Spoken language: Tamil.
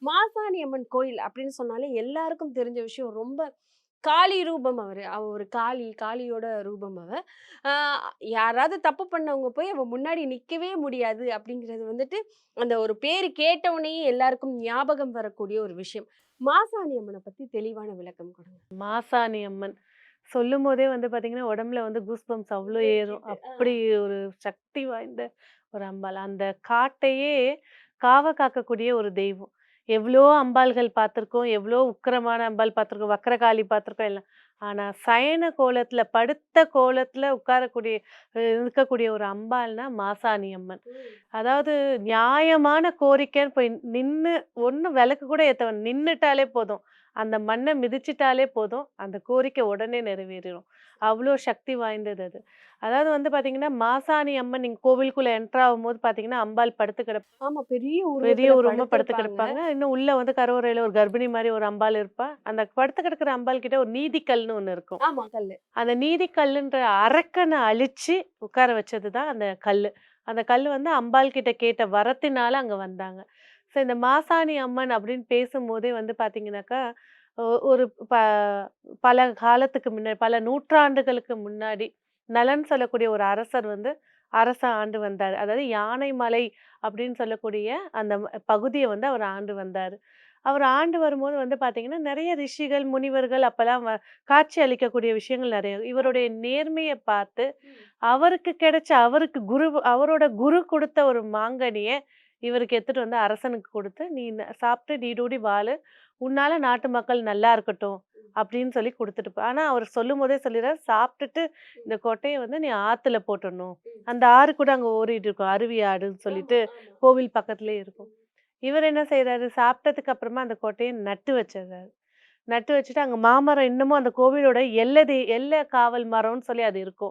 மாசாணி அம்மன் கோயில் அப்படின்னு சொன்னாலே எல்லாருக்கும் தெரிஞ்ச விஷயம். ரொம்ப காளி ரூபம் அவரு. அவ ஒரு காளி, காளியோட ரூபம் அவ. ஆ யாராவது தப்பு பண்ணவங்க போய் அவ முன்னாடி நிக்கவே முடியாது அப்படிங்கிறது வந்துட்டு, அந்த ஒரு பேரு கேட்டவுனேயே எல்லாருக்கும் ஞாபகம் வரக்கூடிய ஒரு விஷயம். மாசாணி அம்மன பத்தி தெளிவான விளக்கம் கொடுங்க. மாசாணி அம்மன். சொல்லும்போதே வந்து பார்த்தீங்கன்னா, உடம்புல வந்து கூஸ் பம்ப்ஸ் அவ்ளோ ஏறும். வேர்க்குது. அப்படி ஒரு சக்தி வாய்ந்த ஒரு அம்பாள். அந்த காட்டையே காக்கக்கூடிய ஒரு தெய்வம். எவ்ளோ அம்பாள்கள் பார்த்துருக்கோம். எவ்ளோ உக்கிரமான அம்பாள் பார்த்துருக்கோம். வக்ரகாளி பார்த்துருக்கோம் எல்லாம். ஆனா, சயன கோலத்துல, படுத்த கோலத்துல உட்காரக்கூடிய இருக்கக்கூடிய ஒரு அம்பாள்னா மாசாணி அம்மன். ம். அதாவது நியாயமான கோரிக்கைன்னு போய் நின்னு ஒண்ணும் விளக்கு கூட ஏத்த வேணாம். நின்னுட்டாலே போதும். அந்த மண்ண மிதிச்சுட்டாலே போதும். அந்த கோரிக்கை உடனே நிறைவேறிரும். அவ்ளோ சக்தி வாய்ந்தது அது. அதாவது வந்து பார்த்தீங்கன்னா, மாசாணி அம்மன் நீங்க கோவிலுக்குள்ள என்டர் ஆகும்போது பார்த்தீங்கன்னா, அம்பாள் படுத்து ஆமா. பெரிய பெரிய உருவத்துல உருவமா படுத்து படுத்திருப்பாங்க. கிடப்பாங்க. இன்னும் உள்ள வந்து கருவறையில ஒரு கர்ப்பிணி மாரி ஒரு அம்பாள் இருப்பா. அந்த படுத்து கிடக்குற அம்பாள் கிட்ட ஒரு நீதிக்கல்னு ஒண்ணு இருக்கும். ஆமா கல்லு. அந்த நீதிக்கல்லுன்ற அரக்கன அழிச்சு உட்கார வச்சது தான் அந்த கல்லு. அந்த கல்லு வந்து அம்பாள் கிட்ட கேட்ட வரத்தினால அங்க வந்தாங்க. ஸோ இந்த மாசாணி அம்மன் அப்படின்னு பேசும்போதே வந்து பார்த்தீங்கன்னாக்கா, ஒரு பல காலத்துக்கு முன்னாடி, பல நூற்றாண்டுகளுக்கு முன்னாடி நலன் சொல்லக்கூடிய ஒரு அரசர் வந்து அரச ஆண்டு வந்தாரு. அதாவது யானைமலை அப்படின்னு சொல்லக்கூடிய அந்த பகுதிய வந்து அவர் ஆண்டு வந்தாரு. அவர் ஆண்டு வரும்போது வந்து பார்த்தீங்கன்னா, நெறைய ரிஷிகள், முனிவர்கள் அப்பலாம் காட்சி அளிக்கக்கூடிய விஷயங்கள் நெறைய. இவருடைய நேர்மைய பார்த்து, ம். அவருக்கு கிடைச்ச அவருக்கு அவரோட குரு குடுத்த ஒரு மாங்கனிய இவருக்கு எடுத்துட்டு வந்து அரசனுக்கு குடுத்து, "நீ சாப்பிட்டு நீடூடி வாழு. உன்னால நாட்டு மக்கள் நல்லா இருக்கட்டும்." அப்படின்னு சொல்லி குடுத்துட்டு ஆனா அவர் சொல்லும்போதே சொல்லிறாரு, "சாப்பிட்டுட்டு இந்த கொட்டைய வந்து நீ ஆத்துல போட்டுறணும்." ம். அந்த ஆறு கூட அங்க ஓடிட்டு இருக்கும். அருவி ஆறுன்னு ஆமா, சொல்லிட்டு ஆமா. கோவில் பக்கத்திலேயே இருக்கும். ம். இவர் என்ன செய்றாரு, சாப்பிட்டதுக்கு அப்புறமா அந்த கொட்டைய நட்டு வச்சுர்றாரு. நட்டு வச்சுட்டு அங்க மாமரம் இன்னமும் அந்த கோவிலோட எல்லை காவல் மரம்னு சொல்லி அது இருக்கும்.